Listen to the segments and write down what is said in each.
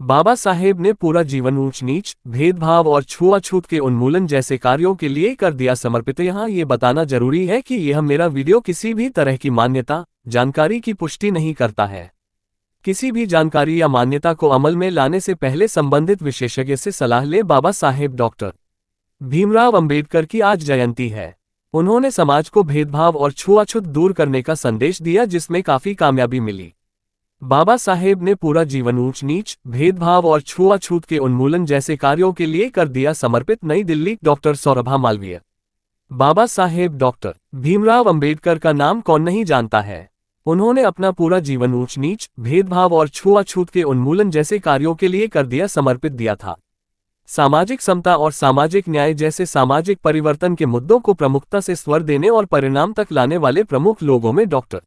बाबा साहेब ने पूरा जीवन ऊंच नीच, भेदभाव और छुआछूत के उन्मूलन जैसे कार्यों के लिए कर दिया समर्पित। यहाँ ये बताना जरूरी है कि यह मेरा वीडियो किसी भी तरह की मान्यता, जानकारी की पुष्टि नहीं करता है। किसी भी जानकारी या मान्यता को अमल में लाने से पहले संबंधित विशेषज्ञ से सलाह ले। बाबा साहेब डॉक्टर भीमराव अंबेडकर की आज जयंती है। उन्होंने समाज को भेदभाव और छुआछूत दूर करने का संदेश दिया, जिसमें काफी कामयाबी मिली। बाबा साहेब ने पूरा जीवन ऊंच नीच, भेदभाव और छुआछूत के उन्मूलन जैसे कार्यों के लिए कर दिया समर्पित। नई दिल्ली, डॉक्टर सौरभा मालवीय। बाबा साहेब डॉक्टर भीमराव अंबेडकर का नाम कौन नहीं जानता है। उन्होंने अपना पूरा जीवन ऊंच नीच, भेदभाव और छुआछूत के उन्मूलन जैसे कार्यों के लिए कर दिया समर्पित दिया था। सामाजिक समता और सामाजिक न्याय जैसे सामाजिक परिवर्तन के मुद्दों को प्रमुखता से स्वर देने और परिणाम तक लाने वाले प्रमुख लोगों में डॉक्टर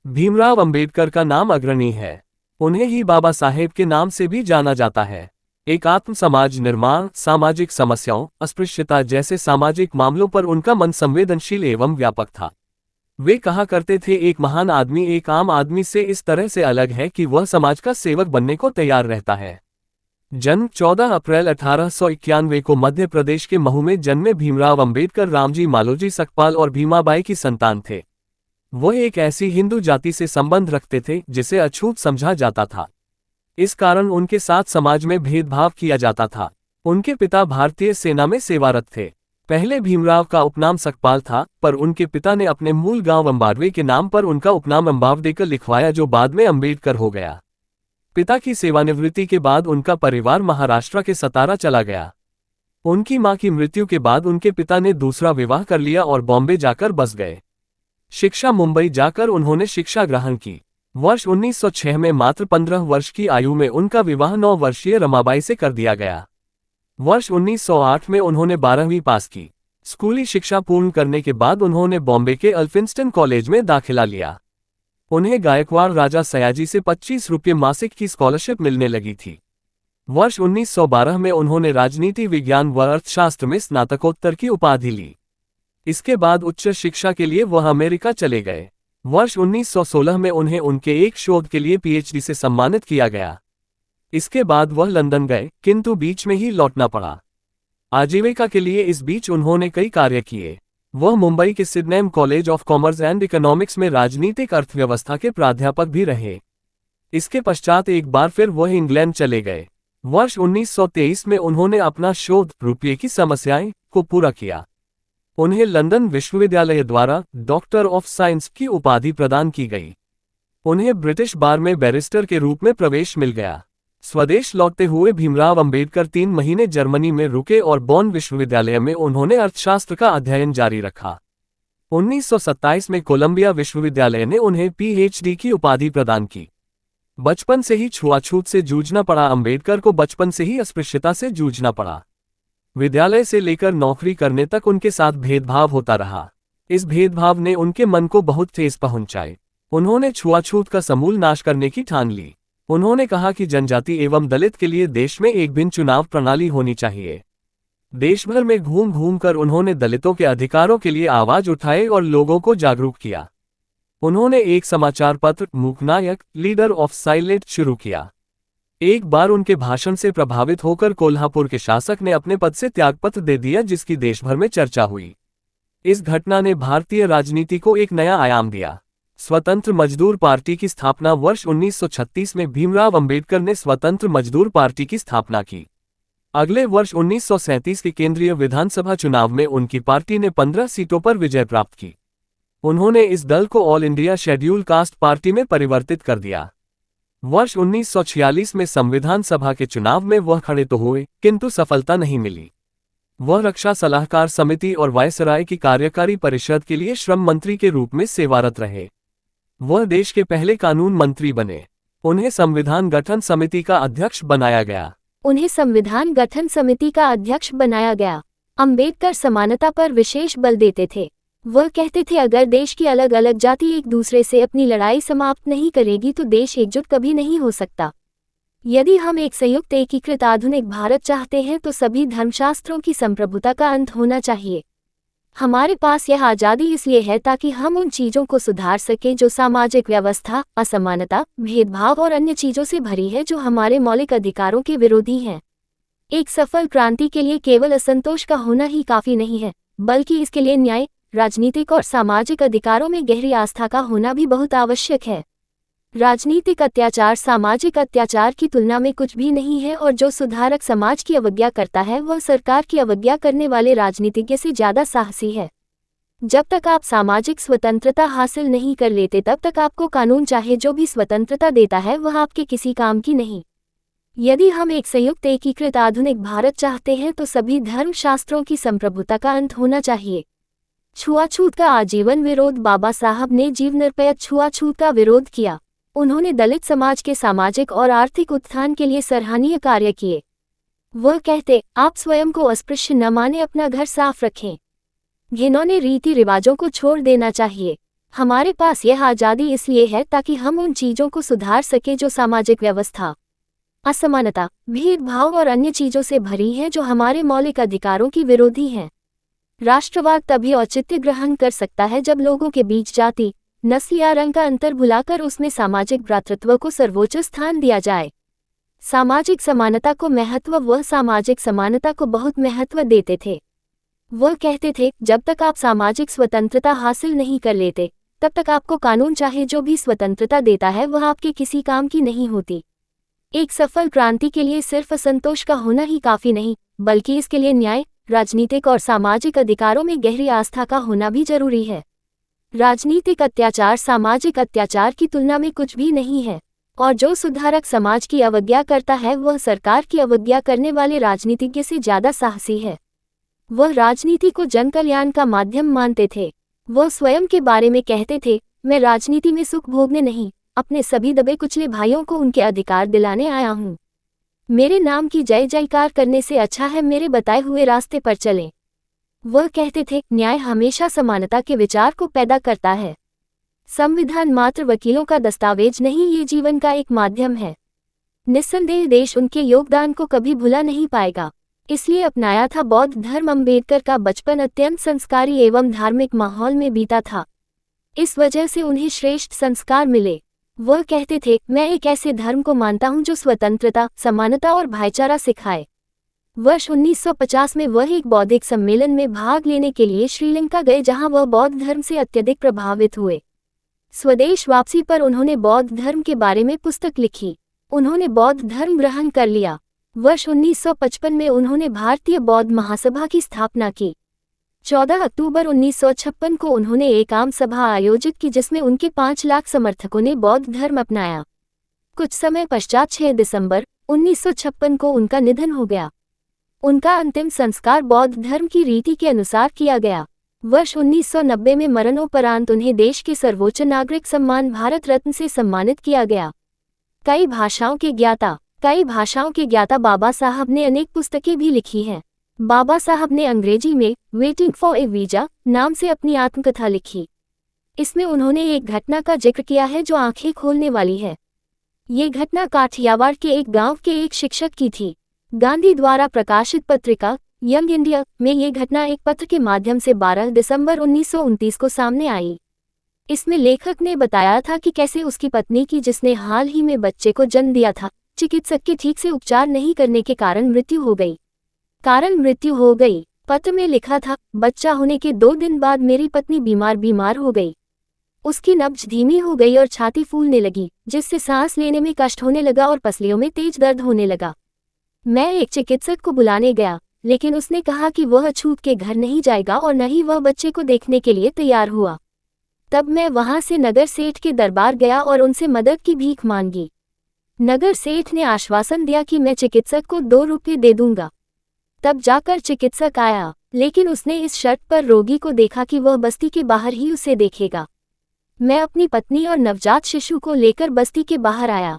भीमराव अंबेडकर का नाम अग्रणी है। उन्हें ही बाबा साहेब के नाम से भी जाना जाता है। एक आत्म समाज निर्माण, सामाजिक समस्याओं, अस्पृश्यता जैसे सामाजिक मामलों पर उनका मन संवेदनशील एवं व्यापक था। वे कहा करते थे, एक महान आदमी एक आम आदमी से इस तरह से अलग है कि वह समाज का सेवक बनने को तैयार रहता है। जन्म 14 अप्रैल 1891 को मध्य प्रदेश के महू में जन्मे भीमराव अंबेडकर रामजी मालोजी सकपाल और भीमाबाई की संतान थे। वह एक ऐसी हिंदू जाति से संबंध रखते थे जिसे अछूत समझा जाता था। इस कारण उनके साथ समाज में भेदभाव किया जाता था। उनके पिता भारतीय सेना में सेवारत थे। पहले भीमराव का उपनाम सकपाल था, पर उनके पिता ने अपने मूल गांव अंबाड़वे के नाम पर उनका उपनाम अंबाव देकर लिखवाया, जो बाद में अंबेडकर हो गया। पिता की सेवानिवृत्ति के बाद उनका परिवार महाराष्ट्र के सतारा चला गया। उनकी मां की मृत्यु के बाद उनके पिता ने दूसरा विवाह कर लिया और बॉम्बे जाकर बस गए। शिक्षा मुंबई जाकर उन्होंने शिक्षा ग्रहण की। वर्ष 1906 में मात्र 15 वर्ष की आयु में उनका विवाह 9 वर्षीय रमाबाई से कर दिया गया। वर्ष 1908 में उन्होंने 12वीं पास की। स्कूली शिक्षा पूर्ण करने के बाद उन्होंने बॉम्बे के अल्फिंस्टन कॉलेज में दाखिला लिया। उन्हें गायकवाड़ राजा सयाजी से 25 रुपये मासिक की स्कॉलरशिप मिलने लगी थी। वर्ष 1912 में उन्होंने राजनीति विज्ञान व अर्थशास्त्र में स्नातकोत्तर की उपाधि ली। इसके बाद उच्च शिक्षा के लिए वह अमेरिका चले गए। वर्ष 1916 में उन्हें उनके एक शोध के लिए पीएचडी से सम्मानित किया गया। इसके बाद वह लंदन गए, किंतु बीच में ही लौटना पड़ा। आजीविका के लिए इस बीच उन्होंने कई कार्य किए। वह मुंबई के Sydenham college of commerce and economics में राजनीतिक अर्थव्यवस्था के प्राध्यापक भी रहे। इसके पश्चात एक बार फिर वह इंग्लैंड चले गए। वर्ष 1923 में उन्होंने अपना शोध रुपये की समस्याएं को पूरा किया। उन्हें लंदन विश्वविद्यालय द्वारा डॉक्टर ऑफ साइंस की उपाधि प्रदान की गई। उन्हें ब्रिटिश बार में बैरिस्टर के रूप में प्रवेश मिल गया। स्वदेश लौटते हुए भीमराव अंबेडकर 3 महीने जर्मनी में रुके और बॉन विश्वविद्यालय में उन्होंने अर्थशास्त्र का अध्ययन जारी रखा। 1927 में कोलंबिया विश्वविद्यालय ने उन्हें पीएचडी की उपाधि प्रदान की। बचपन से ही छुआछूत से जूझना पड़ा। अंबेडकर को बचपन से ही अस्पृश्यता से जूझना पड़ा। विद्यालय से लेकर नौकरी करने तक उनके साथ भेदभाव होता रहा। इस भेदभाव ने उनके मन को बहुत ठेस पहुंचाई। उन्होंने छुआछूत का समूल नाश करने की ठान ली। उन्होंने कहा कि जनजाति एवं दलित के लिए देश में एक भिन्न चुनाव प्रणाली होनी चाहिए। देश भर में घूम घूम कर उन्होंने दलितों के अधिकारों के लिए आवाज उठाई और लोगों को जागरूक किया। उन्होंने एक समाचार पत्र मूकनायक लीडर ऑफ साइलेंट शुरू किया। एक बार उनके भाषण से प्रभावित होकर कोल्हापुर के शासक ने अपने पद से त्यागपत्र दे दिया, जिसकी देश भर में चर्चा हुई। इस घटना ने भारतीय राजनीति को एक नया आयाम दिया। स्वतंत्र मजदूर पार्टी की स्थापना वर्ष 1936 में भीमराव अंबेडकर ने स्वतंत्र मजदूर पार्टी की स्थापना की। अगले वर्ष 1937 के केंद्रीय विधानसभा चुनाव में उनकी पार्टी ने 15 सीटों पर विजय प्राप्त की। उन्होंने इस दल को all India schedule caste party में परिवर्तित कर दिया। वर्ष 1946 में संविधान सभा के चुनाव में वह खड़े तो हुए, किंतु सफलता नहीं मिली। वह रक्षा सलाहकार समिति और वायसराय की कार्यकारी परिषद के लिए श्रम मंत्री के रूप में सेवारत रहे। वह देश के पहले कानून मंत्री बने। उन्हें संविधान गठन समिति का अध्यक्ष बनाया गया। अंबेडकर समानता पर विशेष बल देते थे। वह कहते थे, अगर देश की अलग अलग जाति एक दूसरे से अपनी लड़ाई समाप्त नहीं करेगी तो देश एकजुट कभी नहीं हो सकता। यदि हम एक संयुक्त एकीकृत आधुनिक भारत चाहते हैं तो सभी धर्मशास्त्रों की संप्रभुता का अंत होना चाहिए। हमारे पास यह आज़ादी इसलिए है ताकि हम उन चीज़ों को सुधार सकें जो सामाजिक व्यवस्था, असमानता, भेदभाव और अन्य चीज़ों से भरी है जो हमारे मौलिक अधिकारों के विरोधी हैं। एक सफल क्रांति के लिए केवल असंतोष का होना ही काफ़ी नहीं है, बल्कि इसके लिए न्याय, राजनीतिक और सामाजिक अधिकारों में गहरी आस्था का होना भी बहुत आवश्यक है। राजनीतिक अत्याचार सामाजिक अत्याचार की तुलना में कुछ भी नहीं है और जो सुधारक समाज की अवज्ञा करता है वह सरकार की अवज्ञा करने वाले राजनीतिज्ञ से ज़्यादा साहसी है। जब तक आप सामाजिक स्वतंत्रता हासिल नहीं कर लेते तब तक आपको कानून चाहे जो भी स्वतंत्रता देता है वह आपके किसी काम की नहीं। यदि हम एक संयुक्त एकीकृत आधुनिक भारत चाहते हैं तो सभी धर्म शास्त्रों की संप्रभुता का अंत होना चाहिए। छुआछूत का आजीवन विरोध बाबा साहब ने जीवनिरपेक्ष छुआछूत का विरोध किया। उन्होंने दलित समाज के सामाजिक और आर्थिक उत्थान के लिए सराहनीय कार्य किए। वह कहते, आप स्वयं को अस्पृश्य न माने, अपना घर साफ रखें। घिनौने रीति रिवाजों को छोड़ देना चाहिए। हमारे पास यह आज़ादी इसलिए है ताकि हम उन चीज़ों को सुधार सकें जो सामाजिक व्यवस्था, असमानता, भेदभाव और अन्य चीज़ों से भरी हैं जो हमारे मौलिक अधिकारों की विरोधी हैं। राष्ट्रवाद तभी औचित्य ग्रहण कर सकता है जब लोगों के बीच जाति, नस्ल या रंग का अंतर भुलाकर उसमें सामाजिक भ्रातृत्व को सर्वोच्च स्थान दिया जाए। सामाजिक समानता को महत्व वह सामाजिक समानता को बहुत महत्व देते थे। वह कहते थे, जब तक आप सामाजिक स्वतंत्रता हासिल नहीं कर लेते तब तक आपको कानून चाहे जो भी स्वतंत्रता देता है वह आपके किसी काम की नहीं होती। एक सफल क्रांति के लिए सिर्फ असंतोष का होना ही काफ़ी नहीं, बल्कि इसके लिए न्याय, राजनीतिक और सामाजिक अधिकारों में गहरी आस्था का होना भी जरूरी है। राजनीतिक अत्याचार सामाजिक अत्याचार की तुलना में कुछ भी नहीं है और जो सुधारक समाज की अवज्ञा करता है वह सरकार की अवज्ञा करने वाले राजनीतिज्ञ से ज़्यादा साहसी है। वह राजनीति को जनकल्याण का माध्यम मानते थे। वह स्वयं के बारे में कहते थे, मैं राजनीति में सुख भोगने नहीं, अपने सभी दबे कुचले भाइयों को उनके अधिकार दिलाने आया हूँ। मेरे नाम की जय जयकार करने से अच्छा है मेरे बताए हुए रास्ते पर चलें। वह कहते थे, न्याय हमेशा समानता के विचार को पैदा करता है। संविधान मात्र वकीलों का दस्तावेज नहीं, ये जीवन का एक माध्यम है। निस्संदेह देश उनके योगदान को कभी भुला नहीं पाएगा, इसलिए अपनाया था बौद्ध धर्म। अम्बेडकर का बचपन अत्यंत संस्कारी एवं धार्मिक माहौल में बीता था। इस वजह से उन्हें श्रेष्ठ संस्कार मिले। वह कहते थे, मैं एक ऐसे धर्म को मानता हूँ जो स्वतंत्रता, समानता और भाईचारा सिखाए। वर्ष 1950 में वह एक बौद्धिक सम्मेलन में भाग लेने के लिए श्रीलंका गए जहां वह बौद्ध धर्म से अत्यधिक प्रभावित हुए। स्वदेश वापसी पर उन्होंने बौद्ध धर्म के बारे में पुस्तक लिखी। उन्होंने बौद्ध धर्म ग्रहण कर लिया। वर्ष 1955 में उन्होंने भारतीय बौद्ध महासभा की स्थापना की। 14 अक्टूबर 1956 को उन्होंने एक आम सभा आयोजित की जिसमें उनके 5 लाख समर्थकों ने बौद्ध धर्म अपनाया। कुछ समय पश्चात 6 दिसंबर 1956 को उनका निधन हो गया। उनका अंतिम संस्कार बौद्ध धर्म की रीति के अनुसार किया गया। वर्ष 1990 में मरणोपरांत उन्हें देश के सर्वोच्च नागरिक सम्मान भारत रत्न से सम्मानित किया गया। कई भाषाओं के ज्ञाता बाबा साहब ने अनेक पुस्तकें भी लिखी हैं। बाबा साहब ने अंग्रेजी में वेटिंग फॉर ए वीजा नाम से अपनी आत्मकथा लिखी। इसमें उन्होंने एक घटना का जिक्र किया है जो आंखें खोलने वाली है। ये घटना काठियावाड़ के एक गांव के एक शिक्षक की थी। गांधी द्वारा प्रकाशित पत्रिका यंग इंडिया में ये घटना एक पत्र के माध्यम से 12 दिसंबर 1929 को सामने आई। इसमें लेखक ने बताया था कि कैसे उसकी पत्नी की, जिसने हाल ही में बच्चे को जन्म दिया था, चिकित्सक के ठीक से उपचार नहीं करने के कारण मृत्यु हो गई। पत्र में लिखा था, बच्चा होने के 2 दिन बाद मेरी पत्नी बीमार हो गई। उसकी नब्ज धीमी हो गई और छाती फूलने लगी, जिससे सांस लेने में कष्ट होने लगा और पसलियों में तेज दर्द होने लगा। मैं एक चिकित्सक को बुलाने गया, लेकिन उसने कहा कि वह अछूत के घर नहीं जाएगा और न ही वह बच्चे को देखने के लिए तैयार हुआ। तब मैं वहां से नगर सेठ के दरबार गया और उनसे मदद की भीख मांगी। नगर सेठ ने आश्वासन दिया कि मैं चिकित्सक को 2 रुपये दे दूंगा। तब जाकर चिकित्सक आया, लेकिन उसने इस शर्त पर रोगी को देखा कि वह बस्ती के बाहर ही उसे देखेगा। मैं अपनी पत्नी और नवजात शिशु को लेकर बस्ती के बाहर आया।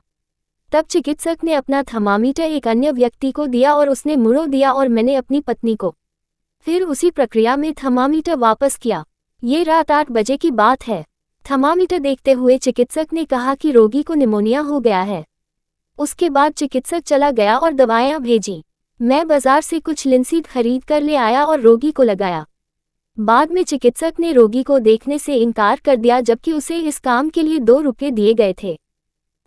तब चिकित्सक ने अपना थर्मामीटर एक अन्य व्यक्ति को दिया और उसने मुड़ो दिया और मैंने अपनी पत्नी को। फिर उसी प्रक्रिया में थर्मामीटर वापस किया। ये रात 8 बजे की बात है। थर्मामीटर देखते हुए चिकित्सक ने कहा कि रोगी को निमोनिया हो गया है। उसके बाद चिकित्सक चला गया और दवाएं भेजी। मैं बाजार से कुछ लिनसीड खरीद कर ले आया और रोगी को लगाया। बाद में चिकित्सक ने रोगी को देखने से इनकार कर दिया, जबकि उसे इस काम के लिए 2 रुपये दिए गए थे।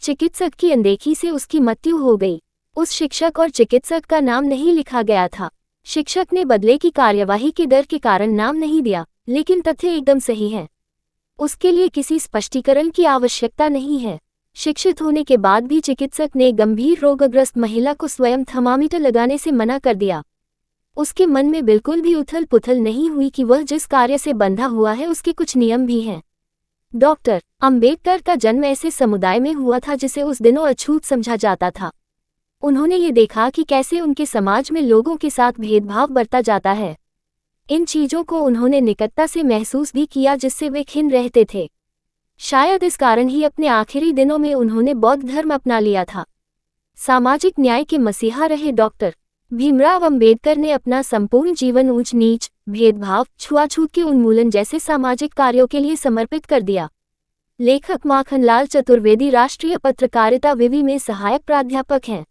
चिकित्सक की अनदेखी से उसकी मृत्यु हो गई। उस शिक्षक और चिकित्सक का नाम नहीं लिखा गया था। शिक्षक ने बदले की कार्यवाही के डर के कारण नाम नहीं दिया, लेकिन तथ्य एकदम सही है। उसके लिए किसी स्पष्टीकरण की आवश्यकता नहीं है। शिक्षित होने के बाद भी चिकित्सक ने गंभीर रोगग्रस्त महिला को स्वयं थर्मामीटर लगाने से मना कर दिया। उसके मन में बिल्कुल भी उथल पुथल नहीं हुई कि वह जिस कार्य से बंधा हुआ है उसके कुछ नियम भी हैं। डॉक्टर अंबेडकर का जन्म ऐसे समुदाय में हुआ था जिसे उस दिनों अछूत समझा जाता था। उन्होंने ये देखा कि कैसे उनके समाज में लोगों के साथ भेदभाव बरता जाता है। इन चीज़ों को उन्होंने निकटता से महसूस भी किया, जिससे वे खिन्न रहते थे। शायद इस कारण ही अपने आखिरी दिनों में उन्होंने बौद्ध धर्म अपना लिया था। सामाजिक न्याय के मसीहा रहे डॉक्टर भीमराव अंबेडकर ने अपना संपूर्ण जीवन ऊंच नीच, भेदभाव, छुआछूत के उन्मूलन जैसे सामाजिक कार्यों के लिए समर्पित कर दिया। लेखक माखनलाल चतुर्वेदी राष्ट्रीय पत्रकारिता विवि में सहायक प्राध्यापक हैं।